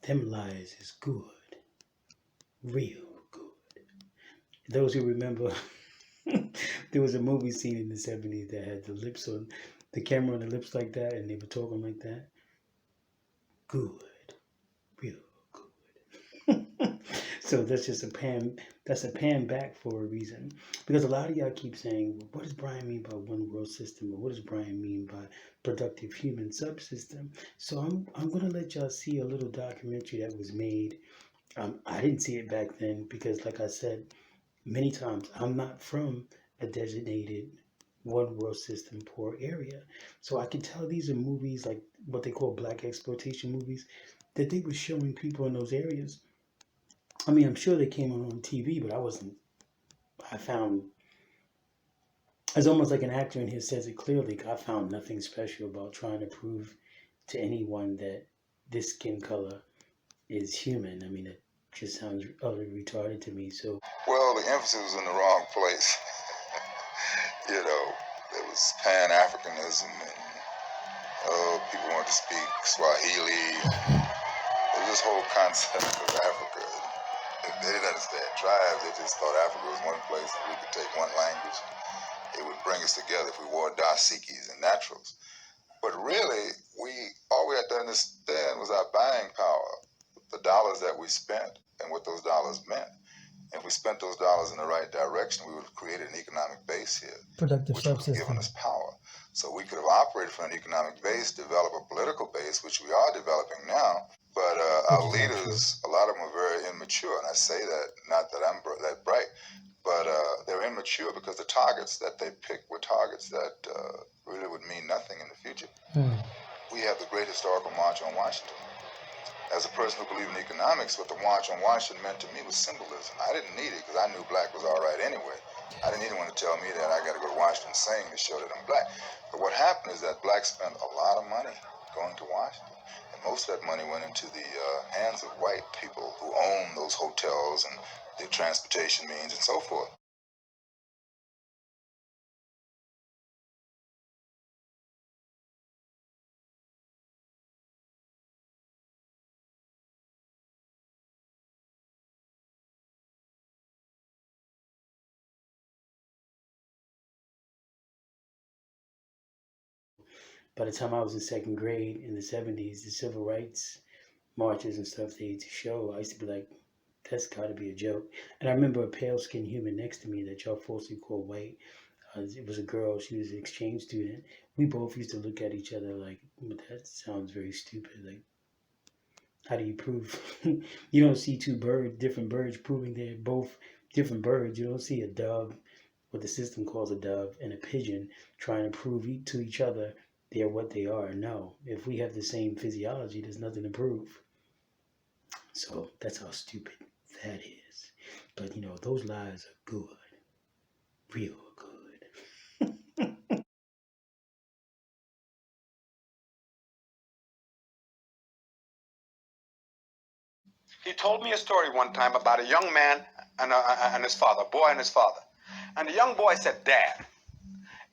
Them lies is good, real good. Those who remember, there was a movie scene in the 70s that had the lips on the camera on the lips like that, and they were talking like that. Good, real good. So that's just a pan. That's a pan back for a reason, because a lot of y'all keep saying, well, "What does Brian mean by one world system?" or "What does Brian mean by productive human subsystem?" So I'm gonna let y'all see a little documentary that was made. I didn't see it back then because, like I said many times, I'm not from a designated one world system poor area. So I can tell these are movies like what they call black exploitation movies that they were showing people in those areas. I mean, I'm sure they came on TV, but I wasn't. I found it's almost like an actor in here says it clearly. I found nothing special about trying to prove to anyone that this skin color is human. I mean, it just sounds utterly retarded to me. So, well, the emphasis was in the wrong place. You know, there was Pan Africanism, and people wanted to speak Swahili. There was this whole concept of Africa. They didn't understand tribes. They just thought Africa was one place and we could take one language. It would bring us together if we wore dasikis and naturals. But really, all we had to understand was our buying power, the dollars that we spent and what those dollars meant. And if we spent those dollars in the right direction, we would have created an economic base here, productive which would have given us power. So we could have operated from an economic base, develop a political base, which we are developing now. But our leaders, a lot of them are very immature. And I say that, not that I'm that bright, but they're immature because the targets that they picked were targets that really would mean nothing in the future. We have the great historical March on Washington. As a person who believed in economics, what the March on Washington meant to me was symbolism. I didn't need it because I knew black was all right anyway. I didn't need anyone to tell me that I got to go to Washington sing to show that I'm black. But what happened is that blacks spent a lot of money going to Washington. And most of that money went into the hands of white people who own those hotels and the transportation means and so forth. by the time I was in second grade in the 70s, the civil rights marches and stuff they used to show, I used to be like, that's got to be a joke. And I remember a pale skinned human next to me that y'all falsely called white. It was a girl. She was an exchange student. We both used to look at each other like, but that sounds very stupid. Like, how do you prove? You don't see different birds, proving they're both different birds. You don't see a dove, what the system calls a dove, and a pigeon trying to prove to each other they're what they are. No, if we have the same physiology, there's nothing to prove. So that's how stupid that is. But those lies are good, real good. He told me a story one time about a young man and his father, a boy and his father. And the young boy said, Dad,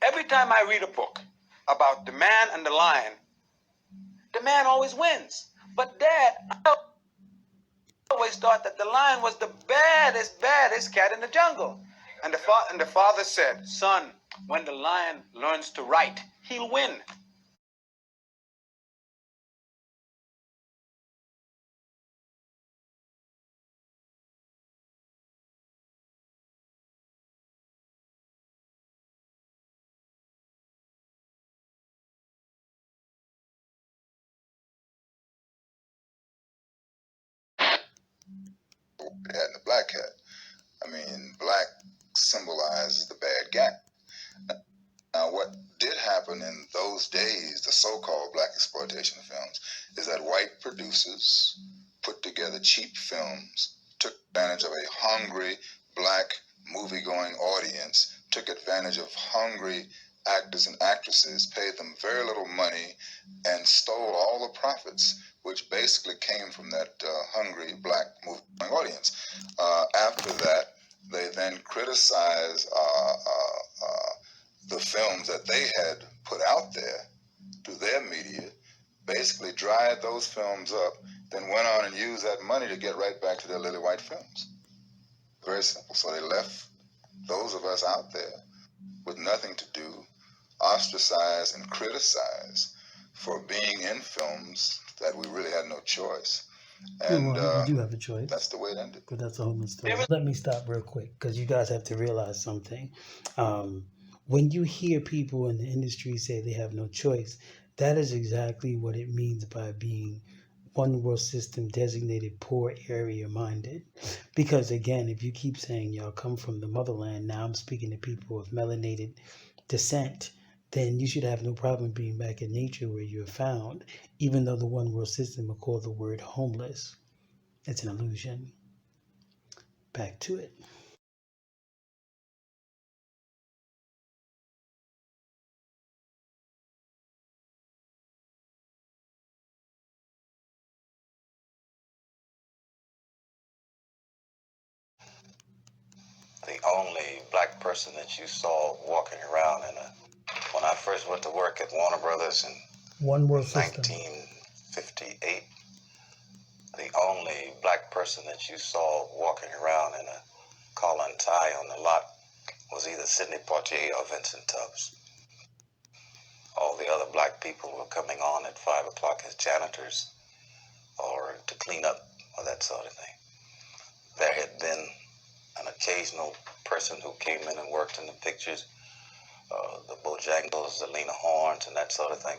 every time I read a book about the man and the lion, the man always wins. But Dad, I always thought that the lion was the baddest cat in the jungle. And the father said, son, when the lion learns to write, he'll win. Cat and the black cat. I mean, black symbolizes the bad guy. Now, what did happen in those days, the so-called black exploitation films, is that white producers put together cheap films, took advantage of a hungry black movie-going audience, took advantage of hungry actors and actresses, paid them very little money, and stole all the profits, which basically came from that hungry black movie-going audience. After that, they then criticized the films that they had put out there through their media, basically dried those films up then went on and used that money to get right back to their lily white films. Very simple. So they left those of us out there with nothing to do, ostracized and criticized for being in films that we really had no choice. And you do have a choice. that's the way it ended. But that's a whole nother story. Let me stop real quick because you guys have to realize something. When you hear people in the industry say they have no choice, that is exactly what it means by being one world system designated poor area minded. Because again, if you keep saying y'all come from the motherland, now I'm speaking to people of melanated descent, then you should have no problem being back in nature where you're found, even though the one world system will call the word homeless. It's an illusion. Back to it. The only black person that you saw walking around when I first went to work at Warner Brothers in One world system. 1958, the only black person that you saw walking around in a collar and tie on the lot was either Sidney Poitier or Vincent Tubbs. All the other black people were coming on at 5 o'clock as janitors or to clean up or that sort of thing. There had been an occasional person who came in and worked in the pictures, the Bojangles, the Lena Horns, and that sort of thing.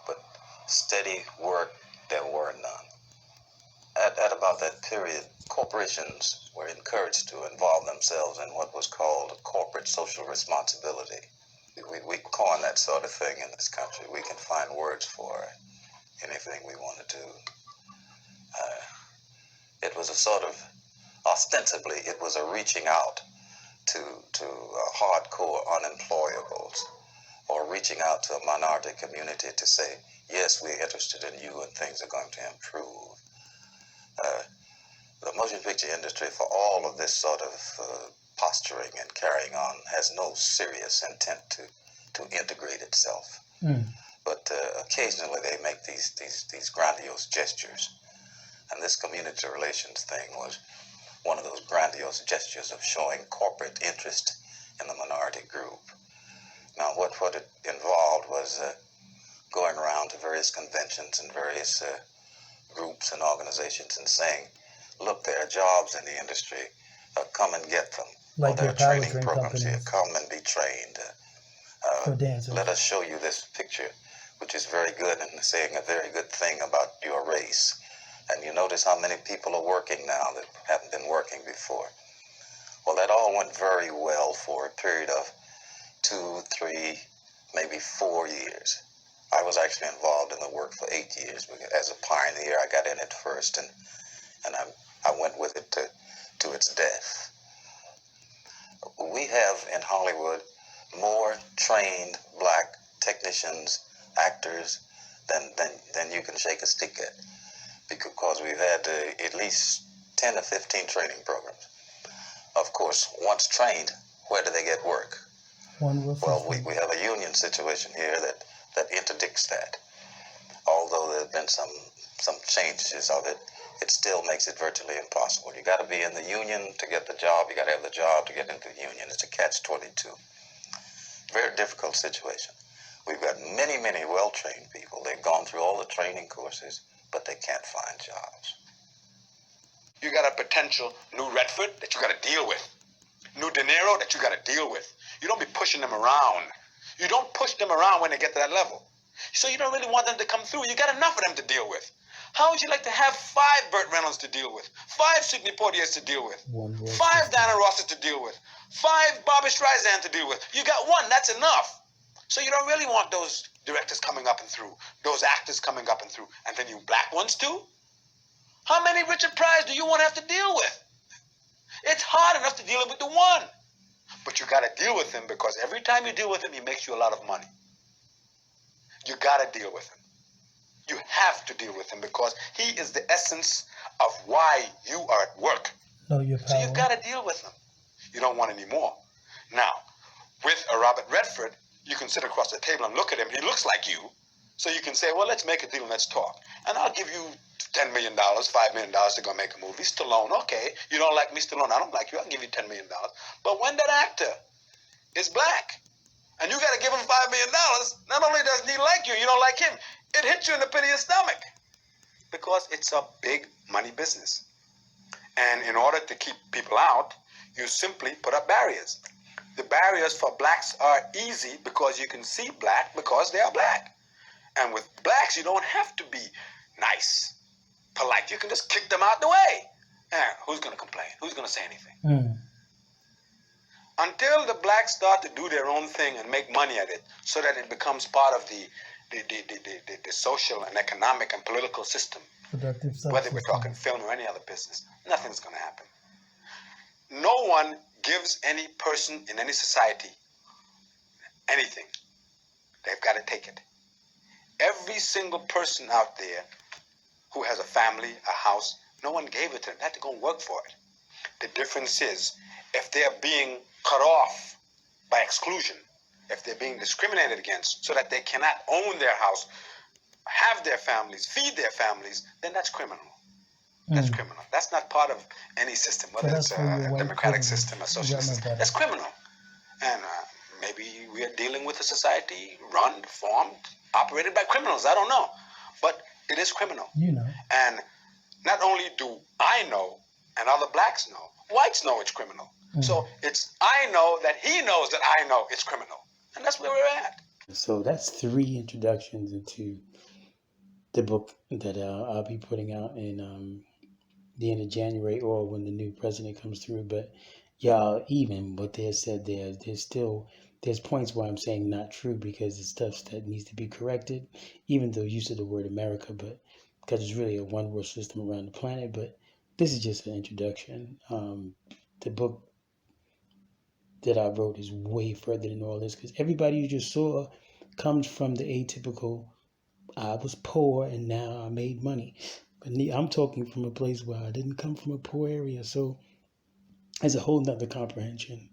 But steady work, there were none. At about that period, corporations were encouraged to involve themselves in what was called corporate social responsibility. We coin that sort of thing in this country. We can find words for anything we want to do. It was a sort of, ostensibly, it was a reaching out to hardcore unemployables, or reaching out to a minority community to say, yes, we're interested in you and things are going to improve. The motion picture industry, for all of this sort of posturing and carrying on, has no serious intent to integrate itself. But occasionally they make these grandiose gestures. And this community relations thing was one of those grandiose gestures of showing corporate interest in the minority group. Now, what it involved was going around to various conventions and various groups and organizations and saying, look, there are jobs in the industry, come and get them. Like or there their are power training train programs here, companies. come and be trained. For dancers. Let us show you this picture, which is very good and saying a very good thing about your race. And you notice how many people are working now that haven't been working before. Well, that all went very well for a period of 2, 3, maybe 4 years. I was actually involved in the work for 8 years. As a pioneer, I got in it first, and I went with it to its death. We have in Hollywood more trained black technicians, actors, than you can shake a stick at, because we've had at least 10 or 15 training programs. Of course, once trained, where do they get work? Well, we have a union situation here that interdicts that. Although there have been some changes of it, it still makes it virtually impossible. You got to be in the union to get the job. You got to have the job to get into the union. It's a catch-22. Very difficult situation. We've got many, many well-trained people. They've gone through all the training courses, but they can't find jobs. You got a potential new Redford that you got to deal with. New De Niro that you got to deal with. You don't be pushing them around. You don't push them around when they get to that level. So you don't really want them to come through. You got enough of them to deal with. How would you like to have 5 Burt Reynolds to deal with, 5 Sidney Poitiers to deal with, 5 Diana Rosses to deal with, 5 Barbra Streisand to deal with? You got 1, that's enough. So you don't really want those directors coming up and through, those actors coming up and through, and then you black ones too? How many Richard Pryor's do you want to have to deal with? It's hard enough to deal with the one. But you got to deal with him, because every time you deal with him, he makes you a lot of money. You got to deal with him. You have to deal with him, because he is the essence of why you are at work. Know your power. So you've got to deal with him. You don't want any more. Now, with a Robert Redford, you can sit across the table and look at him. He looks like you. So you can say, well, let's make a deal and let's talk. And I'll give you $10 million, $5 million to go make a movie. Stallone, okay. You don't like me, Stallone. I don't like you. I'll give you $10 million. But when that actor is black and you got to give him $5 million, not only doesn't he like you, you don't like him, it hits you in the pit of your stomach because it's a big money business. And in order to keep people out, you simply put up barriers. The barriers for blacks are easy because you can see black because they are black. And with blacks, you don't have to be nice, polite. You can just kick them out the way. And who's going to complain? Who's going to say anything? Until the blacks start to do their own thing and make money at it so that it becomes part of the social and economic and political system, whether we're talking film or any other business, nothing's going to happen. No one gives any person in any society anything. They've got to take it. Every single person out there who has a family, a house, no one gave it to them. They had to go and work for it. The difference is if they're being cut off by exclusion, if they're being discriminated against so that they cannot own their house, have their families, feed their families, then that's criminal. That's criminal. That's not part of any system, whether it's a democratic system, a socialist system. That's criminal. And maybe we are dealing with a society run, formed, operated by criminals. I don't know. But it is criminal. You know. And not only do I know and other blacks know, whites know it's criminal. So it's I know that he knows that I know it's criminal. And that's where we're at. So that's 3 introductions into the book that I'll be putting out in the end of January or when the new president comes through. But y'all, even what they said there's points where I'm saying not true because it's stuff that needs to be corrected, even though use of the word America, but because it's really a one world system around the planet. But this is just an introduction. The book that I wrote is way further than all this because everybody you just saw comes from the atypical, I was poor and now I made money. But I'm talking from a place where I didn't come from a poor area. So there's a whole nother comprehension.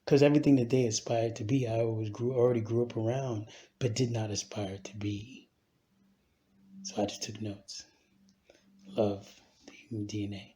Because everything that they aspired to be, I already grew up around, but did not aspire to be. So I just took notes. Love the DNA.